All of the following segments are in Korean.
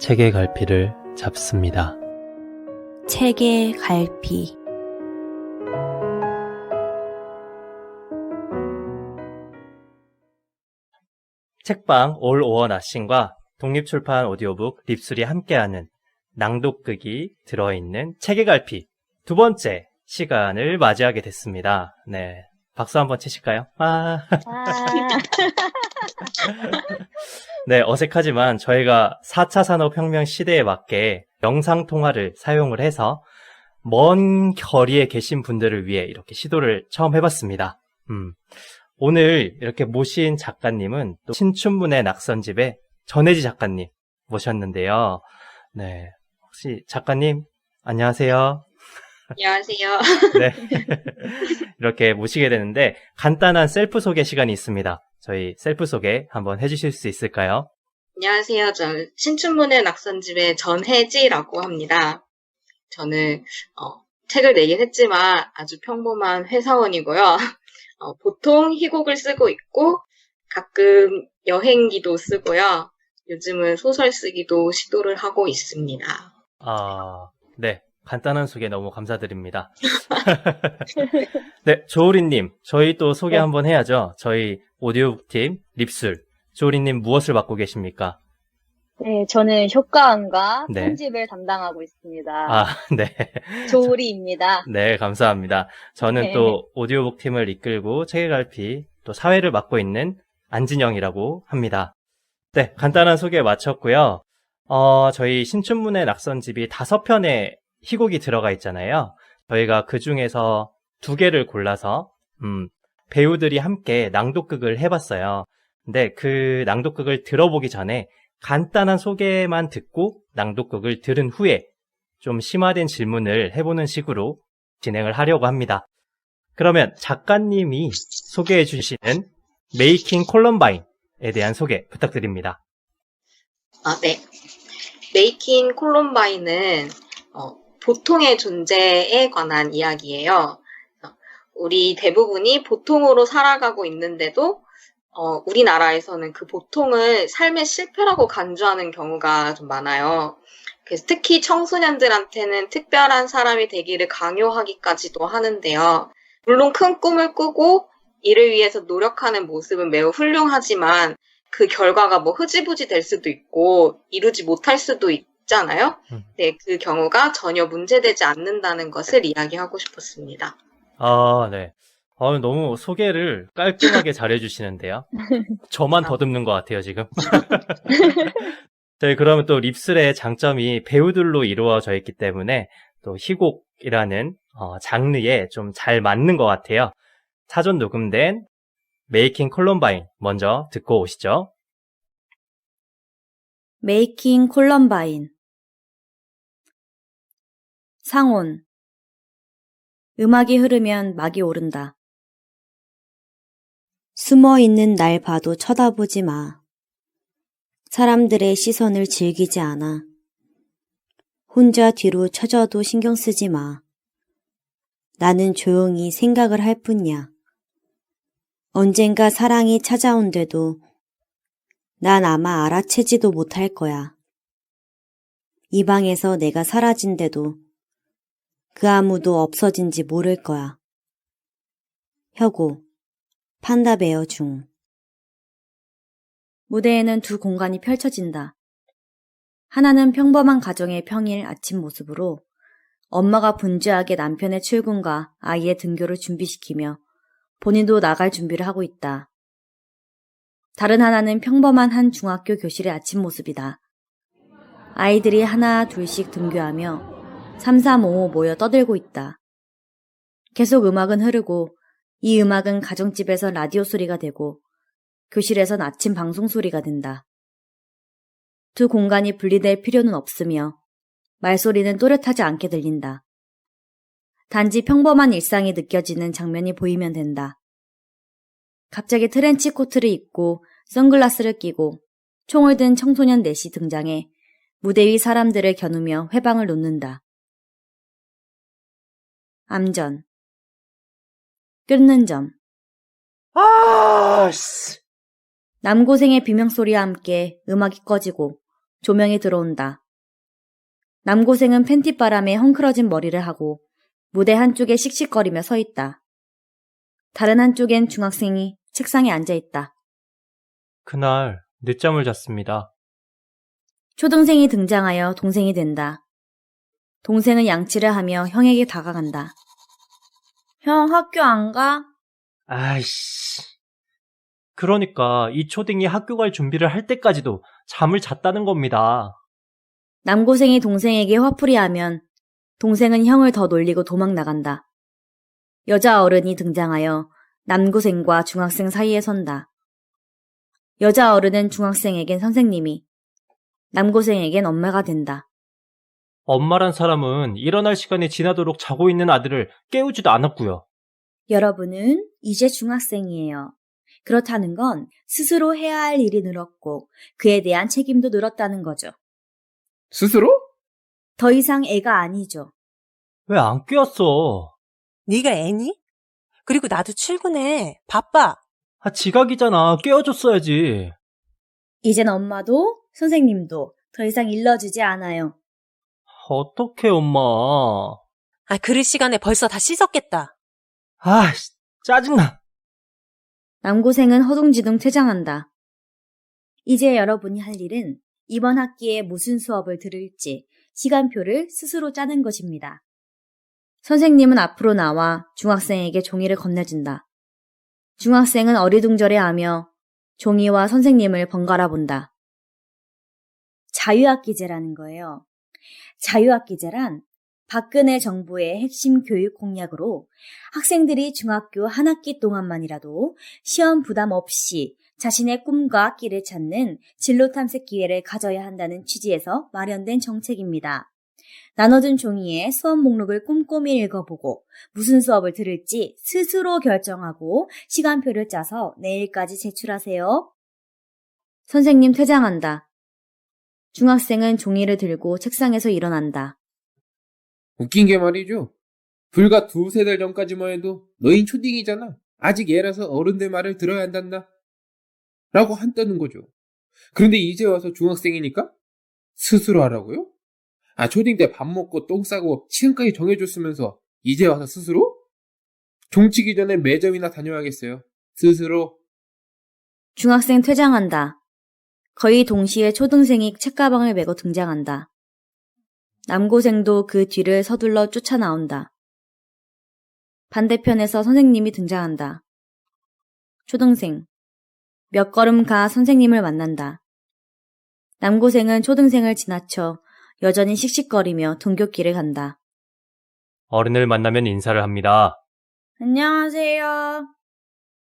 책의 갈피를 잡습니다. 책의 갈피. 책방 올 오어 나싱과 독립출판 오디오북 립술이 함께하는 낭독극이 들어있는 책의 갈피 두 번째 시간을 맞이하게 됐습니다. 네, 박수 한번 치실까요? 네, 어색하지만 저희가 4차 산업혁명 시대에 맞게 영상통화를 사용을 해서 먼 거리에 계신 분들을 위해 이렇게 시도를 처음 해봤습니다. 오늘 이렇게 모신 작가님은 또 신춘문예 낙선집의 전혜지 작가님 모셨는데요. 네, 혹시 작가님 안녕하세요. 안녕하세요. 네, 이렇게 모시게 되는데 간단한 셀프 소개 시간이 있습니다. 저희 셀프 소개 한번 해주실 수 있을까요? 안녕하세요. 저는 신춘문예 낙선집의 전혜지라고 합니다. 저는 책을 내긴 했지만 아주 평범한 회사원이고요. 보통 희곡을 쓰고 있고 가끔 여행기도 쓰고요. 요즘은 소설 쓰기도 시도를 하고 있습니다. 네. 간단한 소개 너무 감사드립니다. 네, 조우리님, 저희 또 소개 한번 해야죠. 저희 오디오북팀 립술. 조우리님 무엇을 맡고 계십니까? 네, 저는 효과음과 네. 편집을 담당하고 있습니다. 네. 조우리입니다. 네, 감사합니다. 저는 네. 또 오디오북 팀을 이끌고 책의 갈피, 또 사회를 맡고 있는 안진영이라고 합니다. 네, 간단한 소개 마쳤고요. 저희 신춘문예 낙선집이 5편의 희곡이 들어가 있잖아요. 저희가 그 중에서 2개를 골라서, 배우들이 함께 낭독극을 해봤어요. 근데 그 낭독극을 들어보기 전에 간단한 소개만 듣고 낭독극을 들은 후에 좀 심화된 질문을 해보는 식으로 진행을 하려고 합니다. 그러면 작가님이 소개해 주시는 메이킹 콜럼바인에 대한 소개 부탁드립니다. 네. 메이킹 콜럼바인은 보통의 존재에 관한 이야기예요. 우리 대부분이 보통으로 살아가고 있는데도 우리나라에서는 그 보통을 삶의 실패라고 간주하는 경우가 좀 많아요. 그래서 특히 청소년들한테는 특별한 사람이 되기를 강요하기까지도 하는데요. 물론 큰 꿈을 꾸고 이를 위해서 노력하는 모습은 매우 훌륭하지만 그 결과가 뭐 흐지부지 될 수도 있고 이루지 못할 수도 있잖아요. 네, 그 경우가 전혀 문제되지 않는다는 것을 이야기하고 싶었습니다. 네. 너무 소개를 깔끔하게 잘해주시는데요. 저만 더듬는 것 같아요, 지금. 저희 그러면 또 립술의 장점이 배우들로 이루어져 있기 때문에 또 희곡이라는 장르에 좀 잘 맞는 것 같아요. 사전 녹음된 메이킹 콜럼바인 먼저 듣고 오시죠. 메이킹 콜럼바인. 상온. 음악이 흐르면 막이 오른다. 숨어 있는 날 봐도 쳐다보지 마. 사람들의 시선을 즐기지 않아. 혼자 뒤로 처져도 신경 쓰지 마. 나는 조용히 생각을 할 뿐이야. 언젠가 사랑이 찾아온데도 난 아마 알아채지도 못할 거야. 이 방에서 내가 사라진데도 그 아무도 없어진지 모를 거야. 혁오, 판다베어 중. 무대에는 2 공간이 펼쳐진다. 하나는 평범한 가정의 평일 아침 모습으로 엄마가 분주하게 남편의 출근과 아이의 등교를 준비시키며 본인도 나갈 준비를 하고 있다. 다른 하나는 평범한 한 중학교 교실의 아침 모습이다. 아이들이 하나 둘씩 등교하며 3355 모여 떠들고 있다. 계속 음악은 흐르고 이 음악은 가정집에서 라디오 소리가 되고 교실에선 아침 방송 소리가 된다. 2 공간이 분리될 필요는 없으며 말소리는 또렷하지 않게 들린다. 단지 평범한 일상이 느껴지는 장면이 보이면 된다. 갑자기 트렌치 코트를 입고 선글라스를 끼고 총을 든 청소년 넷이 등장해 무대 위 사람들을 겨누며 회방을 놓는다. 암전. 끊는 점. 남고생의 비명소리와 함께 음악이 꺼지고 조명이 들어온다. 남고생은 팬티바람에 헝클어진 머리를 하고 무대 한쪽에 씩씩거리며 서 있다. 다른 한쪽엔 중학생이 책상에 앉아 있다. 그날 늦잠을 잤습니다. 초등생이 등장하여 동생이 된다. 동생은 양치를 하며 형에게 다가간다. 형 학교 안 가? 아이씨. 그러니까 이 초딩이 학교 갈 준비를 할 때까지도 잠을 잤다는 겁니다. 남고생이 동생에게 화풀이하면 동생은 형을 더 놀리고 도망 나간다. 여자 어른이 등장하여 남고생과 중학생 사이에 선다. 여자 어른은 중학생에겐 선생님이, 남고생에겐 엄마가 된다. 엄마란 사람은 일어날 시간이 지나도록 자고 있는 아들을 깨우지도 않았고요. 여러분은 이제 중학생이에요. 그렇다는 건 스스로 해야 할 일이 늘었고 그에 대한 책임도 늘었다는 거죠. 스스로? 더 이상 애가 아니죠. 왜 안 깨웠어? 네가 애니? 그리고 나도 출근해. 바빠. 지각이잖아. 깨워줬어야지. 이젠 엄마도 선생님도 더 이상 일러주지 않아요. 어떡해, 엄마. 그럴 시간에 벌써 다 씻었겠다. 짜증나. 남고생은 허둥지둥 퇴장한다. 이제 여러분이 할 일은 이번 학기에 무슨 수업을 들을지 시간표를 스스로 짜는 것입니다. 선생님은 앞으로 나와 중학생에게 종이를 건네준다. 중학생은 어리둥절해하며 종이와 선생님을 번갈아 본다. 자유학기제라는 거예요. 자유학기제란 박근혜 정부의 핵심 교육 공약으로 학생들이 중학교 한 학기 동안만이라도 시험 부담 없이 자신의 꿈과 학기를 찾는 진로 탐색 기회를 가져야 한다는 취지에서 마련된 정책입니다. 나눠준 종이에 수업 목록을 꼼꼼히 읽어보고 무슨 수업을 들을지 스스로 결정하고 시간표를 짜서 내일까지 제출하세요. 선생님 퇴장한다. 중학생은 종이를 들고 책상에서 일어난다. 웃긴 게 말이죠. 불과 2-3달 전까지만 해도 너흰 초딩이잖아. 아직 애라서 어른들 말을 들어야 한단다. 라고 한다는 거죠. 그런데 이제 와서 중학생이니까 스스로 하라고요? 초딩 때 밥 먹고 똥 싸고 시간까지 정해줬으면서 이제 와서 스스로? 종치기 전에 매점이나 다녀야겠어요. 스스로. 중학생 퇴장한다. 거의 동시에 초등생이 책가방을 메고 등장한다. 남고생도 그 뒤를 서둘러 쫓아 나온다. 반대편에서 선생님이 등장한다. 초등생. 몇 걸음 가 선생님을 만난다. 남고생은 초등생을 지나쳐 여전히 씩씩거리며 등굣길을 간다. 어른을 만나면 인사를 합니다. 안녕하세요.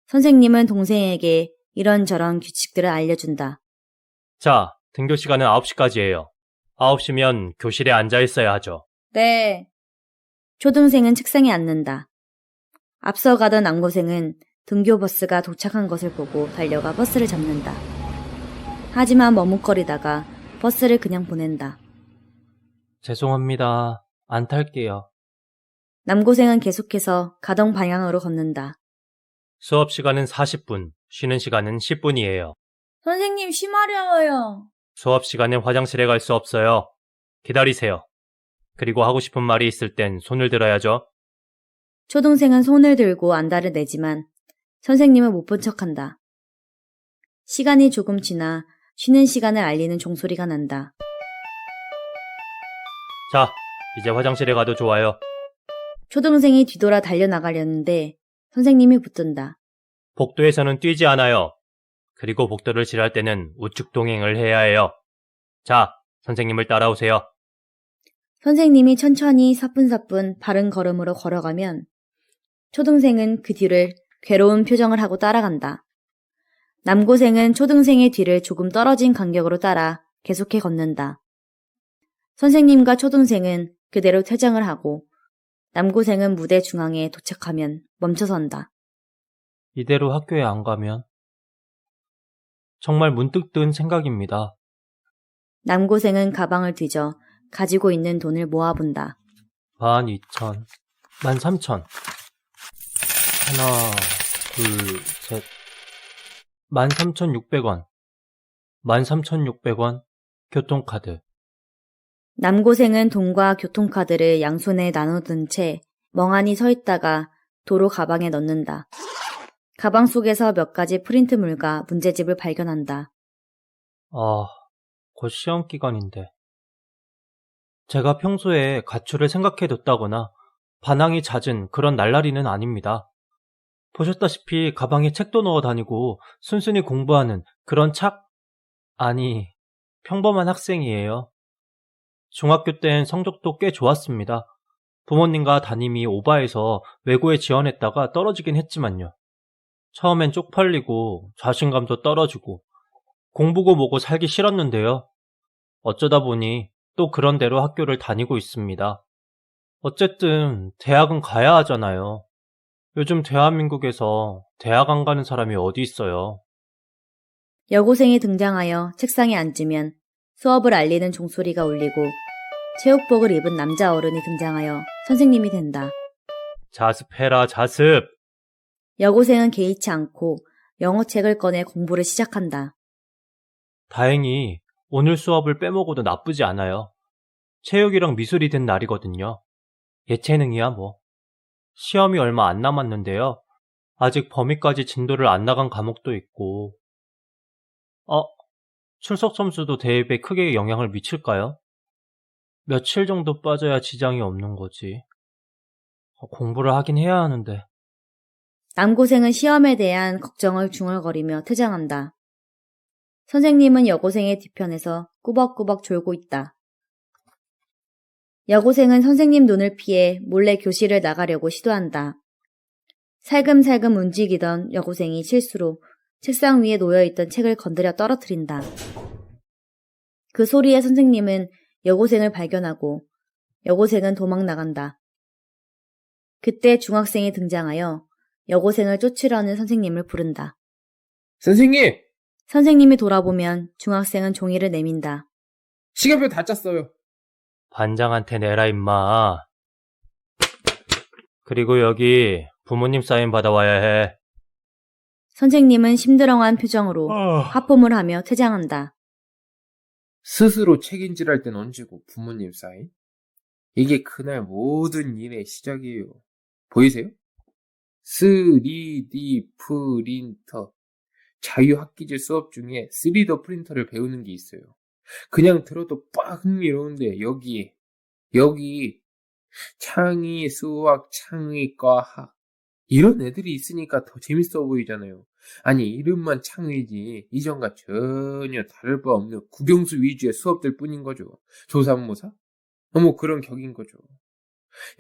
선생님은 동생에게 이런저런 규칙들을 알려준다. 자, 등교 시간은 9시까지예요. 9시면 교실에 앉아 있어야 하죠. 네. 초등생은 책상에 앉는다. 앞서가던 남고생은 등교버스가 도착한 것을 보고 달려가 버스를 잡는다. 하지만 머뭇거리다가 버스를 그냥 보낸다. 죄송합니다. 안 탈게요. 남고생은 계속해서 가던 방향으로 걷는다. 수업 시간은 40분, 쉬는 시간은 10분이에요. 선생님 쉬마려워요. 수업 시간에 화장실에 갈 수 없어요. 기다리세요. 그리고 하고 싶은 말이 있을 땐 손을 들어야죠. 초등생은 손을 들고 안달을 내지만 선생님은 못 본 척한다. 시간이 조금 지나 쉬는 시간을 알리는 종소리가 난다. 자, 이제 화장실에 가도 좋아요. 초등생이 뒤돌아 달려나가려는데 선생님이 붙든다. 복도에서는 뛰지 않아요. 그리고 복도를 지날 때는 우측 동행을 해야 해요. 자, 선생님을 따라오세요. 선생님이 천천히 사뿐사뿐 바른 걸음으로 걸어가면 초등생은 그 뒤를 괴로운 표정을 하고 따라간다. 남고생은 초등생의 뒤를 조금 떨어진 간격으로 따라 계속해 걷는다. 선생님과 초등생은 그대로 퇴장을 하고 남고생은 무대 중앙에 도착하면 멈춰선다. 이대로 학교에 안 가면? 정말 문득 든 생각입니다. 남고생은 가방을 뒤져 가지고 있는 돈을 모아본다. 12,000, 13,000. 하나, 둘, 셋. 13,600원. 13,600원. 교통카드. 남고생은 돈과 교통카드를 양손에 나눠든 채 멍하니 서 있다가 도로 가방에 넣는다. 가방 속에서 몇 가지 프린트물과 문제집을 발견한다. 곧 시험 기간인데. 제가 평소에 가출을 생각해뒀다거나 반항이 잦은 그런 날라리는 아닙니다. 보셨다시피 가방에 책도 넣어 다니고 순순히 공부하는 그런 평범한 학생이에요. 중학교 땐 성적도 꽤 좋았습니다. 부모님과 담임이 오바해서 외고에 지원했다가 떨어지긴 했지만요. 처음엔 쪽팔리고 자신감도 떨어지고 공부고 뭐고 살기 싫었는데요. 어쩌다 보니 또 그런 대로 학교를 다니고 있습니다. 어쨌든 대학은 가야 하잖아요. 요즘 대한민국에서 대학 안 가는 사람이 어디 있어요. 여고생이 등장하여 책상에 앉으면 수업을 알리는 종소리가 울리고 체육복을 입은 남자 어른이 등장하여 선생님이 된다. 자습해라, 자습. 여고생은 개의치 않고 영어책을 꺼내 공부를 시작한다. 다행히 오늘 수업을 빼먹어도 나쁘지 않아요. 체육이랑 미술이 된 날이거든요. 예체능이야 뭐. 시험이 얼마 안 남았는데요. 아직 범위까지 진도를 안 나간 과목도 있고. 출석 점수도 대입에 크게 영향을 미칠까요? 며칠 정도 빠져야 지장이 없는 거지. 공부를 하긴 해야 하는데. 남고생은 시험에 대한 걱정을 중얼거리며 퇴장한다. 선생님은 여고생의 뒤편에서 꾸벅꾸벅 졸고 있다. 여고생은 선생님 눈을 피해 몰래 교실을 나가려고 시도한다. 살금살금 움직이던 여고생이 실수로 책상 위에 놓여있던 책을 건드려 떨어뜨린다. 그 소리에 선생님은 여고생을 발견하고 여고생은 도망 나간다. 그때 중학생이 등장하여 여고생을 쫓으려는 선생님을 부른다. 선생님! 선생님이 돌아보면 중학생은 종이를 내민다. 시간표 다 짰어요. 반장한테 내라 임마. 그리고 여기 부모님 사인 받아와야 해. 선생님은 심드렁한 표정으로 하품을 하며 퇴장한다. 스스로 책임질할 땐 언제고 부모님 사인? 이게 그날 모든 일의 시작이에요. 보이세요? 3D 프린터. 자유학기제 수업 중에 3D 프린터를 배우는 게 있어요. 그냥 들어도 빡 흥미로운데 여기 창의, 수학, 창의, 과학 이런 애들이 있으니까 더 재밌어 보이잖아요. 아니 이름만 창의지 이전과 전혀 다를 바 없는 국영수 위주의 수업들 뿐인 거죠. 조삼모사? 그런 격인 거죠.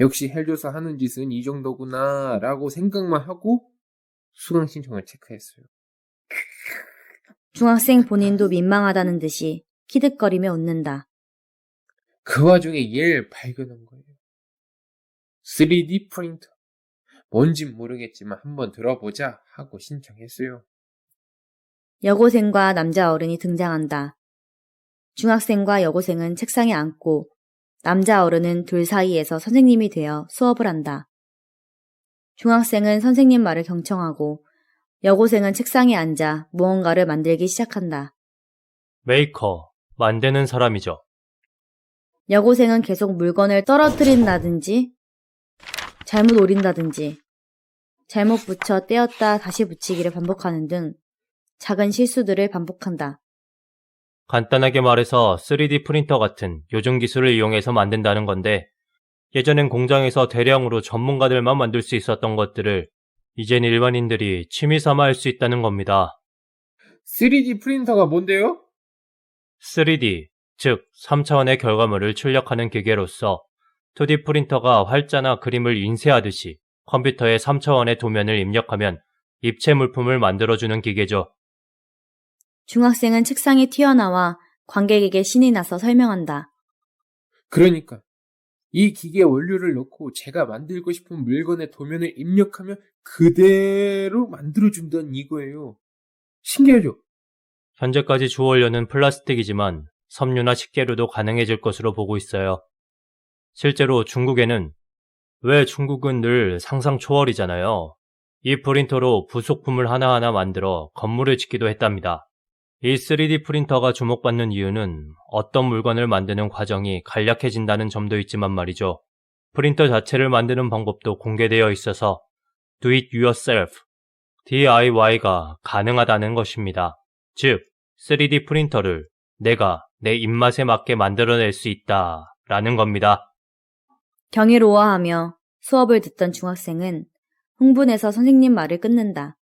역시 헬조사 하는 짓은 이 정도구나 라고 생각만 하고 수강 신청을 체크했어요. 중학생 본인도 민망하다는 듯이 키득거리며 웃는다. 그 와중에 얘를 발견한 거예요. 3D 프린터. 뭔진 모르겠지만 한번 들어보자 하고 신청했어요. 여고생과 남자 어른이 등장한다. 중학생과 여고생은 책상에 앉고 남자 어른은 둘 사이에서 선생님이 되어 수업을 한다. 중학생은 선생님 말을 경청하고 여고생은 책상에 앉아 무언가를 만들기 시작한다. 메이커, 만드는 사람이죠. 여고생은 계속 물건을 떨어뜨린다든지 잘못 오린다든지 잘못 붙여 떼었다 다시 붙이기를 반복하는 등 작은 실수들을 반복한다. 간단하게 말해서 3D 프린터 같은 요즘 기술을 이용해서 만든다는 건데 예전엔 공장에서 대량으로 전문가들만 만들 수 있었던 것들을 이젠 일반인들이 취미 삼아 할 수 있다는 겁니다. 3D 프린터가 뭔데요? 3D, 즉 3차원의 결과물을 출력하는 기계로서 2D 프린터가 활자나 그림을 인쇄하듯이 컴퓨터에 3차원의 도면을 입력하면 입체 물품을 만들어주는 기계죠. 중학생은 책상에 튀어나와 관객에게 신이 나서 설명한다. 그러니까 이 기계에 원료를 넣고 제가 만들고 싶은 물건의 도면을 입력하면 그대로 만들어준다는 이거예요. 신기하죠? 현재까지 주 원료는 플라스틱이지만 섬유나 식재료도 가능해질 것으로 보고 있어요. 실제로 중국에는 왜 중국은 늘 상상 초월이잖아요. 이 프린터로 부속품을 하나하나 만들어 건물을 짓기도 했답니다. 이 3D 프린터가 주목받는 이유는 어떤 물건을 만드는 과정이 간략해진다는 점도 있지만 말이죠. 프린터 자체를 만드는 방법도 공개되어 있어서 Do it yourself, DIY가 가능하다는 것입니다. 즉, 3D 프린터를 내가 내 입맛에 맞게 만들어낼 수 있다라는 겁니다. 경이로워하며 수업을 듣던 중학생은 흥분해서 선생님 말을 끊는다.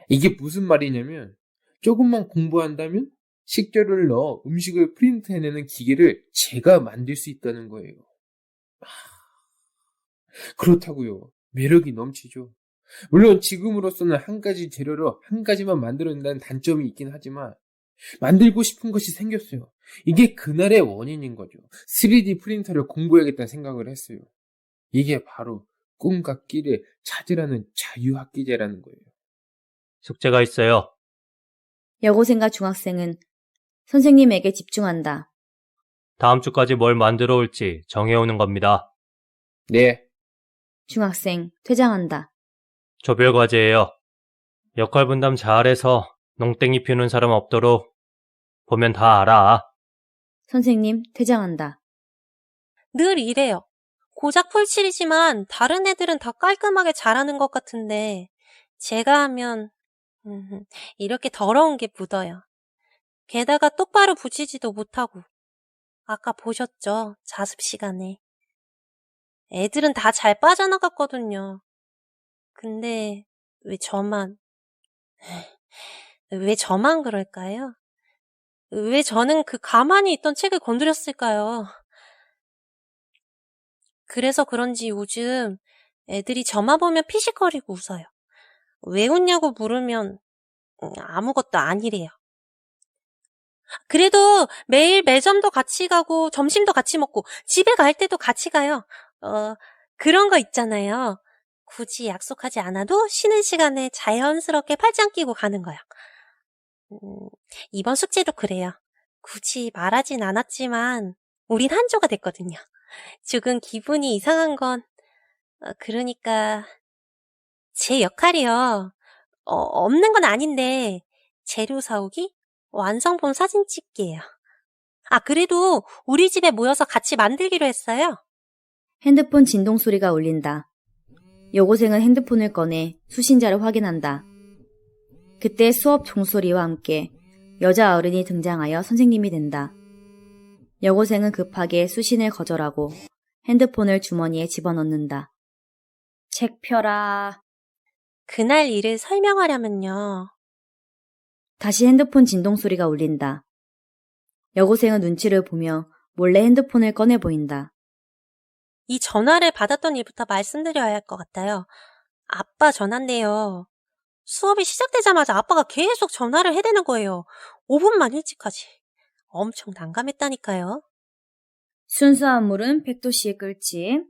이게 무슨 말이냐면 조금만 공부한다면 식재료를 넣어 음식을 프린트해내는 기계를 제가 만들 수 있다는 거예요. 그렇다고요. 매력이 넘치죠. 물론 지금으로서는 한 가지 재료로 한 가지만 만들어낸다는 단점이 있긴 하지만 만들고 싶은 것이 생겼어요. 이게 그날의 원인인 거죠. 3D 프린터를 공부해야겠다는 생각을 했어요. 이게 바로 꿈과 끼를 찾으라는 자유학기제라는 거예요. 숙제가 있어요. 여고생과 중학생은 선생님에게 집중한다. 다음 주까지 뭘 만들어 올지 정해오는 겁니다. 네, 중학생 퇴장한다. 조별 과제예요. 역할 분담 잘해서 농땡이 피우는 사람 없도록 보면 다 알아. 선생님 퇴장한다. 늘 이래요. 고작 풀칠이지만 다른 애들은 다 깔끔하게 잘하는 것 같은데 제가 하면 이렇게 더러운 게 묻어요. 게다가 똑바로 붙이지도 못하고. 아까 보셨죠? 자습 시간에. 애들은 다 잘 빠져나갔거든요. 근데 왜 저만 그럴까요? 왜 저는 그 가만히 있던 책을 건드렸을까요? 그래서 그런지 요즘 애들이 저만 보면 피식거리고 웃어요. 왜 웃냐고 물으면 아무것도 아니래요. 그래도 매일 매점도 같이 가고 점심도 같이 먹고 집에 갈 때도 같이 가요. 그런 거 있잖아요. 굳이 약속하지 않아도 쉬는 시간에 자연스럽게 팔짱 끼고 가는 거요. 이번 숙제도 그래요. 굳이 말하진 않았지만 우린 한조가 됐거든요. 조금 기분이 이상한 건 그러니까 제 역할이요. 없는 건 아닌데 재료 사오기, 완성본 사진 찍기예요. 그래도 우리 집에 모여서 같이 만들기로 했어요. 핸드폰 진동 소리가 울린다. 여고생은 핸드폰을 꺼내 수신자를 확인한다. 그때 수업 종소리와 함께 여자 어른이 등장하여 선생님이 된다. 여고생은 급하게 수신을 거절하고 핸드폰을 주머니에 집어넣는다. 책 펴라. 그날 일을 설명하려면요. 다시 핸드폰 진동 소리가 울린다. 여고생은 눈치를 보며 몰래 핸드폰을 꺼내 보인다. 이 전화를 받았던 일부터 말씀드려야 할 것 같아요. 아빠 전화인데요. 수업이 시작되자마자 아빠가 계속 전화를 해대는 거예요. 5분만 일찍 하지. 엄청 난감했다니까요. 순수한 물은 100도씨에 끓지.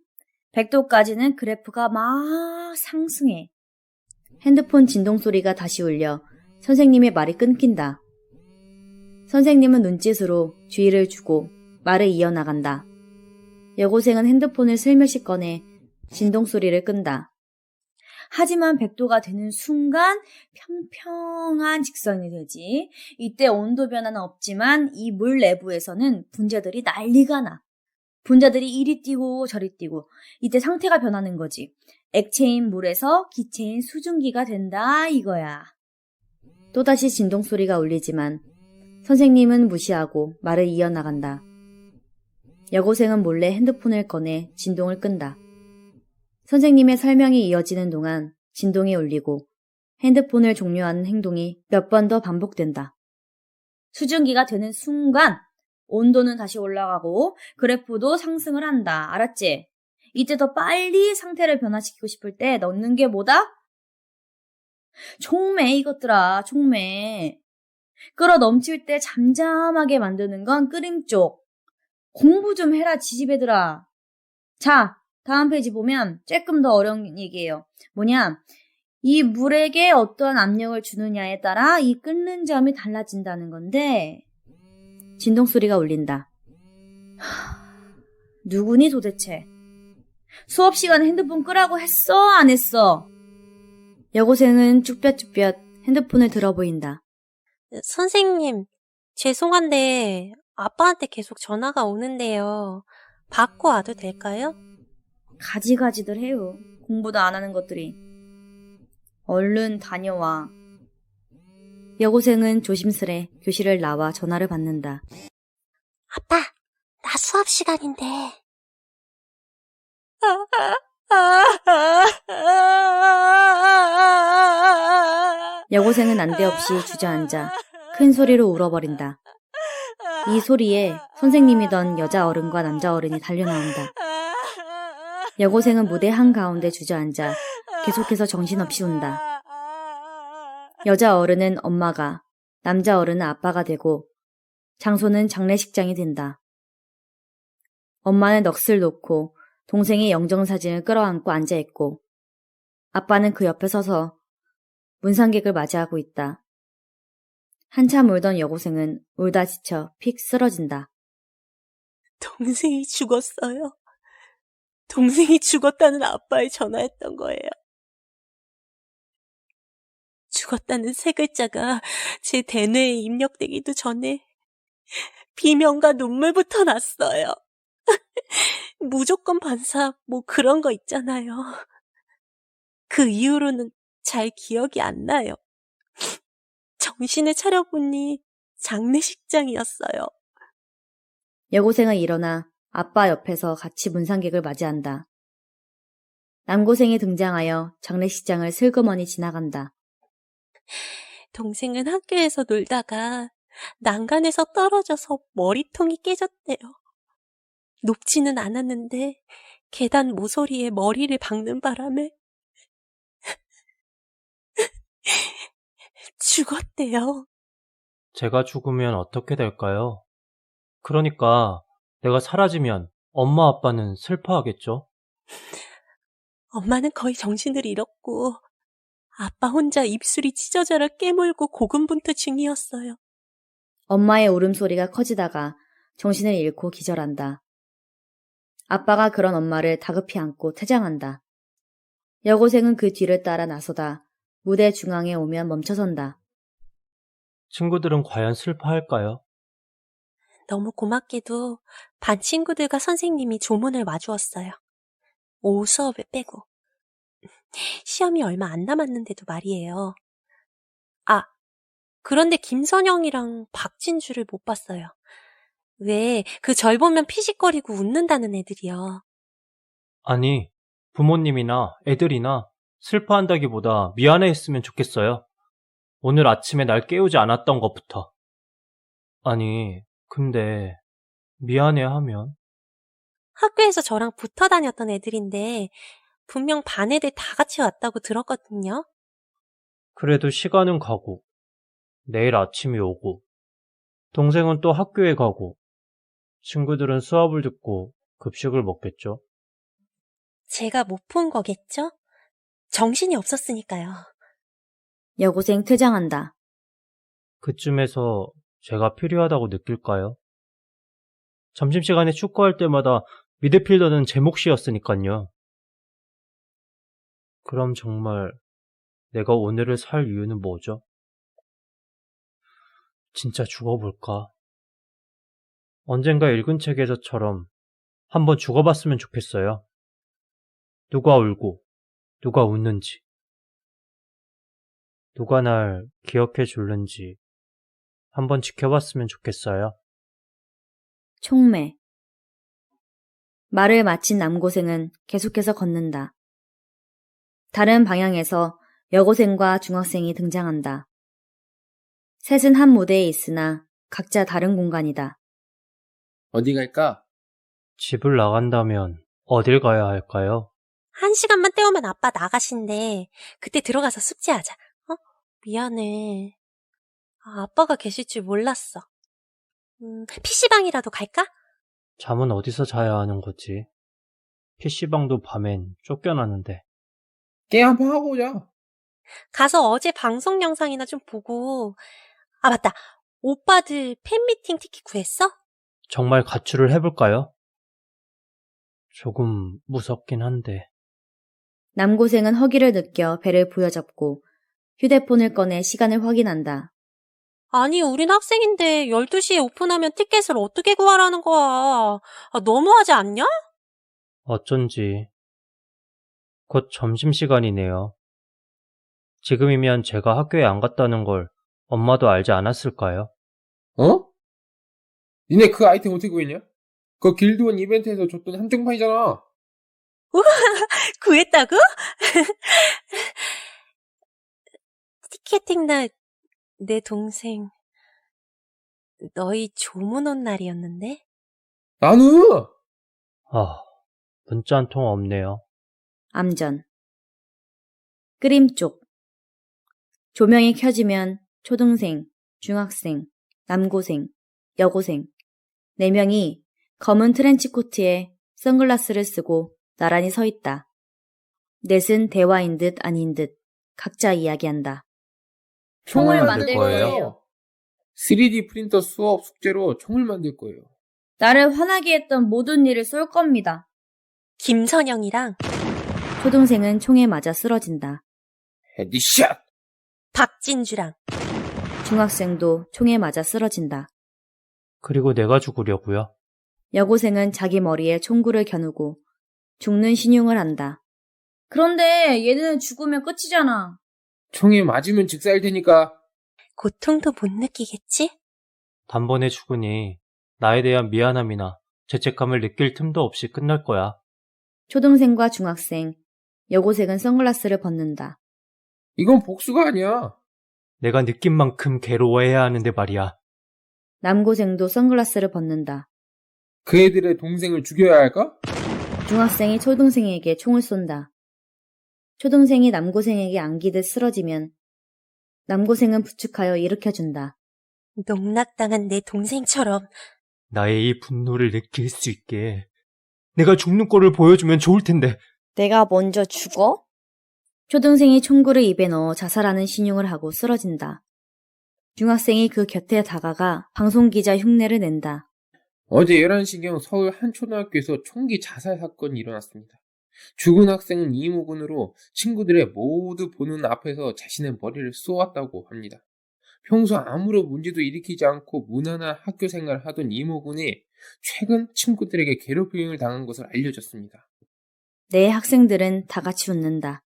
100도까지는 그래프가 막 상승해. 핸드폰 진동 소리가 다시 울려 선생님의 말이 끊긴다. 선생님은 눈짓으로 주의를 주고 말을 이어나간다. 여고생은 핸드폰을 슬며시 꺼내 진동 소리를 끈다. 하지만 100도가 되는 순간 평평한 직선이 되지. 이때 온도 변화는 없지만 이 물 내부에서는 분자들이 난리가 나. 분자들이 이리 뛰고 저리 뛰고 이때 상태가 변하는 거지. 액체인 물에서 기체인 수증기가 된다 이거야. 또다시 진동 소리가 울리지만 선생님은 무시하고 말을 이어나간다. 여고생은 몰래 핸드폰을 꺼내 진동을 끈다. 선생님의 설명이 이어지는 동안 진동이 울리고 핸드폰을 종료하는 행동이 몇 번 더 반복된다. 수증기가 되는 순간 온도는 다시 올라가고 그래프도 상승을 한다. 알았지? 이때 더 빨리 상태를 변화시키고 싶을 때 넣는 게 뭐다? 촉매 이것들아, 촉매. 끓어 넘칠 때 잠잠하게 만드는 건 끓임 쪽. 공부 좀 해라 지지배들아. 자, 다음 페이지 보면 조금 더 어려운 얘기예요. 뭐냐? 이 물에게 어떠한 압력을 주느냐에 따라 이 끓는 점이 달라진다는 건데 진동 소리가 울린다. 누구니 도대체? 수업 시간에 핸드폰 끄라고 했어? 안 했어? 여고생은 쭈뼛쭈뼛 핸드폰을 들어 보인다. 선생님, 죄송한데 아빠한테 계속 전화가 오는데요. 받고 와도 될까요? 가지가지들 해요. 공부도 안 하는 것들이. 얼른 다녀와. 여고생은 조심스레 교실을 나와 전화를 받는다. 아빠, 나 수업 시간인데. 여고생은 난데없이 주저앉아 큰 소리로 울어버린다. 이 소리에 선생님이던 여자 어른과 남자 어른이 달려나온다. 여고생은 무대 한가운데 주저앉아 계속해서 정신없이 운다. 여자 어른은 엄마가, 남자 어른은 아빠가 되고 장소는 장례식장이 된다. 엄마는 넋을 놓고 동생의 영정사진을 끌어안고 앉아있고 아빠는 그 옆에 서서 문상객을 맞이하고 있다. 한참 울던 여고생은 울다 지쳐 픽 쓰러진다. 동생이 죽었어요. 동생이 죽었다는 아빠에 전화했던 거예요. 죽었다는 세 글자가 제 대뇌에 입력되기도 전에 비명과 눈물부터 났어요. 무조건 반사 뭐 그런 거 있잖아요. 그 이후로는 잘 기억이 안 나요. 정신을 차려보니 장례식장이었어요. 여고생은 일어나 아빠 옆에서 같이 문상객을 맞이한다. 남고생이 등장하여 장례식장을 슬그머니 지나간다. 동생은 학교에서 놀다가 난간에서 떨어져서 머리통이 깨졌대요. 높지는 않았는데 계단 모서리에 머리를 박는 바람에 죽었대요. 제가 죽으면 어떻게 될까요? 그러니까 내가 사라지면 엄마 아빠는 슬퍼하겠죠? 엄마는 거의 정신을 잃었고 아빠 혼자 입술이 찢어져라 깨물고 고군분투 중이었어요. 엄마의 울음소리가 커지다가 정신을 잃고 기절한다. 아빠가 그런 엄마를 다급히 안고 퇴장한다. 여고생은 그 뒤를 따라 나서다 무대 중앙에 오면 멈춰선다. 친구들은 과연 슬퍼할까요? 너무 고맙게도 반 친구들과 선생님이 조문을 와주었어요. 오후 수업을 빼고. 시험이 얼마 안 남았는데도 말이에요. 아, 그런데 김선영이랑 박진주를 못 봤어요. 왜 그 절 보면 피식거리고 웃는다는 애들이요. 아니, 부모님이나 애들이나 슬퍼한다기보다 미안해했으면 좋겠어요. 오늘 아침에 날 깨우지 않았던 것부터. 아니, 근데 미안해하면? 학교에서 저랑 붙어 다녔던 애들인데 분명 반 애들 다 같이 왔다고 들었거든요. 그래도 시간은 가고, 내일 아침이 오고, 동생은 또 학교에 가고, 친구들은 수업을 듣고 급식을 먹겠죠. 제가 못 본 거겠죠? 정신이 없었으니까요. 여고생 퇴장한다. 그쯤에서 제가 필요하다고 느낄까요? 점심시간에 축구할 때마다 미드필더는 제 몫이었으니까요. 그럼 정말 내가 오늘을 살 이유는 뭐죠? 진짜 죽어볼까? 언젠가 읽은 책에서처럼 한번 죽어봤으면 좋겠어요. 누가 울고, 누가 웃는지, 누가 날 기억해 줄는지 한번 지켜봤으면 좋겠어요. 총매. 말을 마친 남고생은 계속해서 걷는다. 다른 방향에서 여고생과 중학생이 등장한다. 셋은 한 무대에 있으나 각자 다른 공간이다. 어디 갈까? 집을 나간다면 어딜 가야 할까요? 1시간만 때우면 아빠 나가신대. 그때 들어가서 숙제하자. 미안해. 아빠가 계실 줄 몰랐어. PC방이라도 갈까? 잠은 어디서 자야 하는 거지? PC방도 밤엔 쫓겨나는데. 게임 한판 하고 오자. 가서 어제 방송 영상이나 좀 보고. 아, 맞다. 오빠들 팬미팅 티켓 구했어? 정말 가출을 해볼까요? 조금 무섭긴 한데. 남고생은 허기를 느껴 배를 부여잡고 휴대폰을 꺼내 시간을 확인한다. 아니, 우린 학생인데 12시에 오픈하면 티켓을 어떻게 구하라는 거야. 너무하지 않냐? 어쩐지. 곧 점심시간이네요. 지금이면 제가 학교에 안 갔다는 걸 엄마도 알지 않았을까요? 어? 니네 그 아이템 어떻게 구했냐? 그거 길드원 이벤트에서 줬던 한정판이잖아. 구했다고? 티켓팅 날 내 동생 너희 조문 온 날이었는데? 나는! 문자 한 통 없네요. 암전. 끄림 쪽. 조명이 켜지면 초등생, 중학생, 남고생, 여고생 4명이 검은 트렌치코트에 선글라스를 쓰고 나란히 서 있다. 넷은 대화인 듯 아닌 듯 각자 이야기한다. 총을 만들 거예요. 3D 프린터 수업 숙제로 총을 만들 거예요. 나를 화나게 했던 모든 일을 쏠 겁니다. 김선영이랑 초등생은 총에 맞아 쓰러진다. 헤드샷! 박진주랑 중학생도 총에 맞아 쓰러진다. 그리고 내가 죽으려고요. 여고생은 자기 머리에 총구를 겨누고 죽는 신용을 한다. 그런데 얘는 죽으면 끝이잖아. 총에 맞으면 즉사일 테니까. 고통도 못 느끼겠지? 단번에 죽으니 나에 대한 미안함이나 죄책감을 느낄 틈도 없이 끝날 거야. 초등생과 중학생, 여고생은 선글라스를 벗는다. 이건 복수가 아니야. 내가 느낀 만큼 괴로워해야 하는데 말이야. 남고생도 선글라스를 벗는다. 그 애들의 동생을 죽여야 할까? 중학생이 초등생에게 총을 쏜다. 초등생이 남고생에게 안기듯 쓰러지면 남고생은 부축하여 일으켜준다. 농락당한 내 동생처럼 나의 이 분노를 느낄 수 있게 내가 죽는 꼴을 보여주면 좋을 텐데. 내가 먼저 죽어? 초등생이 총구를 입에 넣어 자살하는 신용을 하고 쓰러진다. 중학생이 그 곁에 다가가 방송기자 흉내를 낸다. 어제 11시경 서울 한 초등학교에서 총기 자살 사건이 일어났습니다. 죽은 학생은 이모군으로 친구들의 모두 보는 앞에서 자신의 머리를 쏘았다고 합니다. 평소 아무런 문제도 일으키지 않고 무난한 학교 생활을 하던 이모군이 최근 친구들에게 괴롭힘을 당한 것을 알려졌습니다. 내 학생들은 다 같이 웃는다.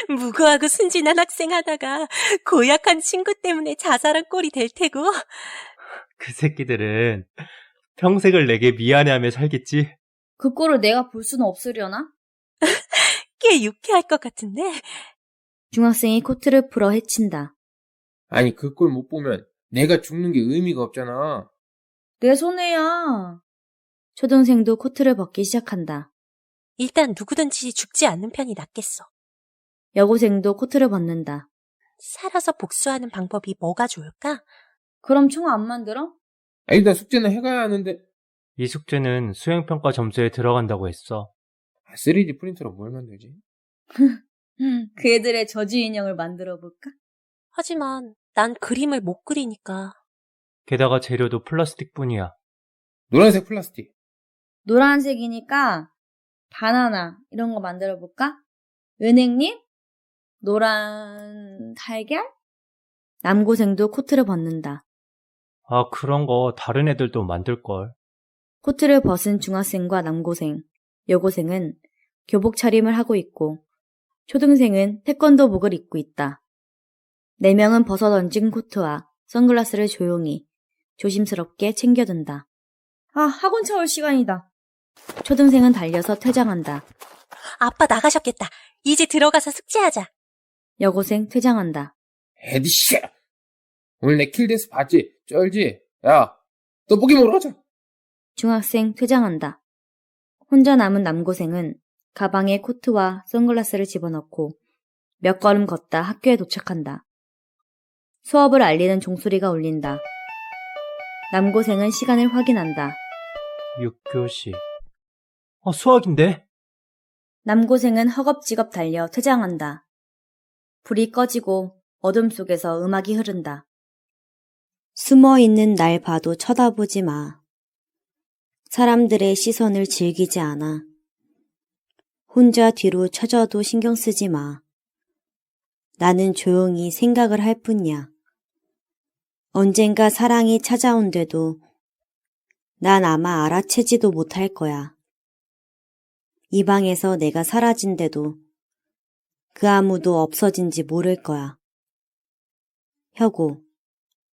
무고하고 순진한 학생 하다가 고약한 친구 때문에 자살한 꼴이 될 테고. 그 새끼들은 평생을 내게 미안해하며 살겠지? 그 꼴을 내가 볼 수는 없으려나? 꽤 유쾌할 것 같은데. 중학생이 코트를 풀어 헤친다. 아니 그 꼴 못 보면 내가 죽는 게 의미가 없잖아. 내 손해야. 초등생도 코트를 벗기 시작한다. 일단 누구든지 죽지 않는 편이 낫겠어. 여고생도 코트를 벗는다. 살아서 복수하는 방법이 뭐가 좋을까? 그럼 총 안 만들어? 일단 숙제는 해가야 하는데. 이 숙제는 수행평가 점수에 들어간다고 했어. 3D 프린터로 뭘 만들지? 그 애들의 저주 인형을 만들어 볼까? 하지만 난 그림을 못 그리니까. 게다가 재료도 플라스틱뿐이야. 노란색 플라스틱. 노란색이니까 바나나 이런 거 만들어 볼까? 은행잎? 노란 달걀? 남고생도 코트를 벗는다. 그런 거 다른 애들도 만들걸. 코트를 벗은 중학생과 남고생, 여고생은 교복 차림을 하고 있고 초등생은 태권도복을 입고 있다. 4명은 벗어 던진 코트와 선글라스를 조용히, 조심스럽게 챙겨둔다. 학원 차 올 시간이다. 초등생은 달려서 퇴장한다. 아빠 나가셨겠다. 이제 들어가서 숙제하자. 여고생 퇴장한다. 헤드샷! 오늘 내 킬데스 봤지? 쩔지? 야, 떡볶이 먹으러 가자. 중학생 퇴장한다. 혼자 남은 남고생은 가방에 코트와 선글라스를 집어넣고 몇 걸음 걷다 학교에 도착한다. 수업을 알리는 종소리가 울린다. 남고생은 시간을 확인한다. 6교시. 수학인데? 남고생은 허겁지겁 달려 퇴장한다. 불이 꺼지고 어둠 속에서 음악이 흐른다. 숨어있는 날 봐도 쳐다보지 마. 사람들의 시선을 즐기지 않아. 혼자 뒤로 처져도 신경 쓰지 마. 나는 조용히 생각을 할 뿐이야. 언젠가 사랑이 찾아온데도 난 아마 알아채지도 못할 거야. 이 방에서 내가 사라진데도 그 아무도 없어진지 모를 거야. 혁오,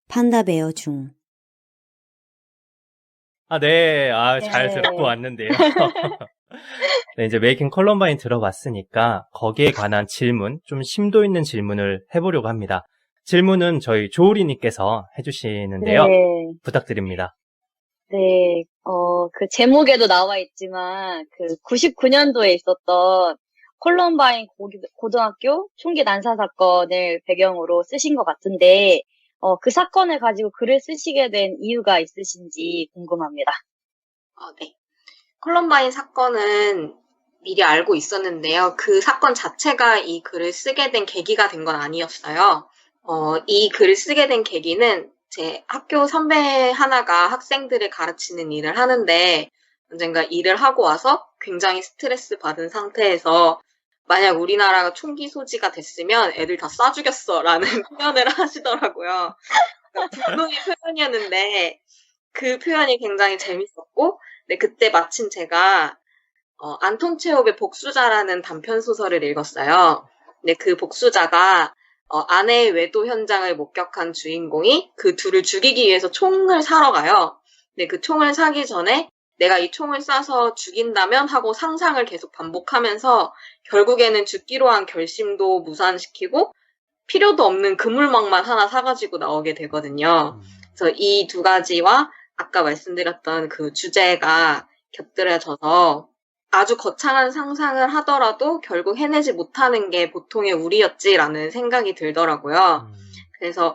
판다베어 중. 네. 잘 네. 들어고 왔는데요. 네, 이제 메이킹 컬럼바인 들어봤으니까 거기에 관한 질문, 좀 심도 있는 질문을 해보려고 합니다. 질문은 저희 조우리님께서 해주시는데요. 네. 부탁드립니다. 네, 그 제목에도 나와 있지만, 그 99년도에 있었던 콜럼바인 고등학교 총기 난사 사건을 배경으로 쓰신 것 같은데, 그 사건을 가지고 글을 쓰시게 된 이유가 있으신지 궁금합니다. 네. 콜럼바인 사건은 미리 알고 있었는데요. 그 사건 자체가 이 글을 쓰게 된 계기가 된 건 아니었어요. 이 글을 쓰게 된 계기는 제 학교 선배 하나가 학생들을 가르치는 일을 하는데 언젠가 일을 하고 와서 굉장히 스트레스 받은 상태에서 만약 우리나라가 총기 소지가 됐으면 애들 다 쏴 죽였어 라는 표현을 하시더라고요. 분노의 표현이었는데 그 표현이 굉장히 재밌었고 네, 그때 마침 제가 안톤 체홉의 복수자라는 단편 소설을 읽었어요. 근데 그 복수자가 아내의 외도 현장을 목격한 주인공이 그 둘을 죽이기 위해서 총을 사러 가요. 근데 그 총을 사기 전에 내가 이 총을 쏴서 죽인다면 하고 상상을 계속 반복하면서 결국에는 죽기로 한 결심도 무산시키고 필요도 없는 그물망만 하나 사가지고 나오게 되거든요. 그래서 이 두 가지와 아까 말씀드렸던 그 주제가 곁들여져서 아주 거창한 상상을 하더라도 결국 해내지 못하는 게 보통의 우리였지라는 생각이 들더라고요. 그래서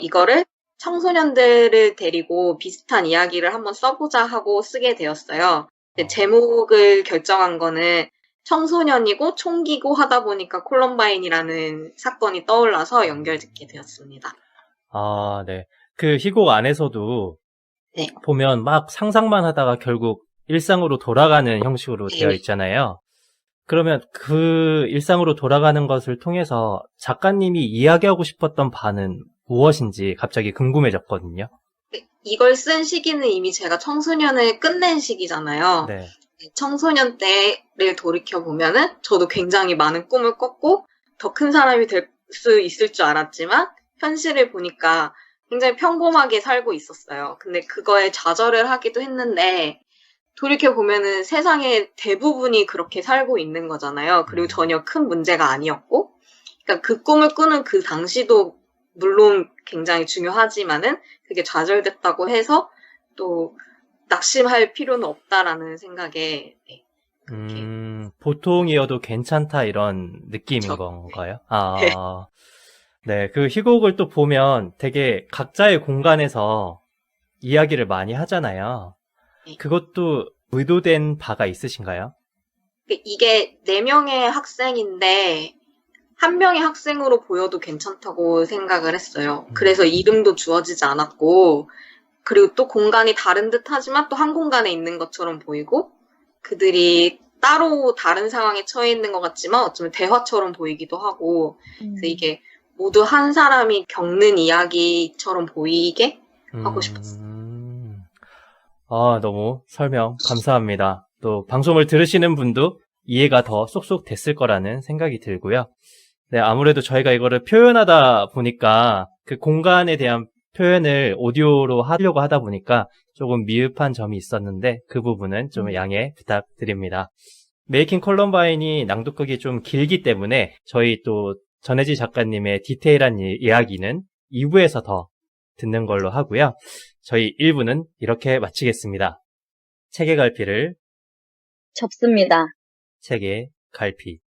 이거를 청소년들을 데리고 비슷한 이야기를 한번 써보자 하고 쓰게 되었어요. 근데 제목을 결정한 거는 청소년이고 총기고 하다 보니까 콜럼바인이라는 사건이 떠올라서 연결짓게 되었습니다. 네. 그 희곡 안에서도 네. 보면 막 상상만 하다가 결국 일상으로 돌아가는 형식으로 네. 되어 있잖아요. 그러면 그 일상으로 돌아가는 것을 통해서 작가님이 이야기하고 싶었던 바는 무엇인지 갑자기 궁금해졌거든요. 이걸 쓴 시기는 이미 제가 청소년을 끝낸 시기잖아요. 네. 청소년 때를 돌이켜보면은 저도 굉장히 많은 꿈을 꿨고 더 큰 사람이 될 수 있을 줄 알았지만 현실을 보니까 굉장히 평범하게 살고 있었어요. 근데 그거에 좌절을 하기도 했는데 돌이켜보면은 세상의 대부분이 그렇게 살고 있는 거잖아요. 그리고 전혀 큰 문제가 아니었고 그러니까 그 꿈을 꾸는 그 당시도 물론 굉장히 중요하지만은 그게 좌절됐다고 해서 또 낙심할 필요는 없다라는 생각에 보통이어도 괜찮다 이런 느낌인 그쵸. 건가요? 네. 네. 그 희곡을 또 보면 되게 각자의 공간에서 이야기를 많이 하잖아요. 네. 그것도 의도된 바가 있으신가요? 이게 4명의 학생인데 한 명의 학생으로 보여도 괜찮다고 생각을 했어요. 그래서 이름도 주어지지 않았고 그리고 또 공간이 다른 듯 하지만 또 한 공간에 있는 것처럼 보이고 그들이 따로 다른 상황에 처해 있는 것 같지만 어쩌면 대화처럼 보이기도 하고 그래서 이게 모두 한 사람이 겪는 이야기처럼 보이게 하고 싶었어요. 너무 설명 감사합니다. 또 방송을 들으시는 분도 이해가 더 쏙쏙 됐을 거라는 생각이 들고요. 네, 아무래도 저희가 이거를 표현하다 보니까 그 공간에 대한 표현을 오디오로 하려고 하다 보니까 조금 미흡한 점이 있었는데 그 부분은 좀 양해 부탁드립니다. 메이킹 컬럼바인이 낭독극이 좀 길기 때문에 저희 또 전혜지 작가님의 디테일한 이야기는 2부에서 더 듣는 걸로 하고요. 저희 1부는 이렇게 마치겠습니다. 책의 갈피를 접습니다. 책의 갈피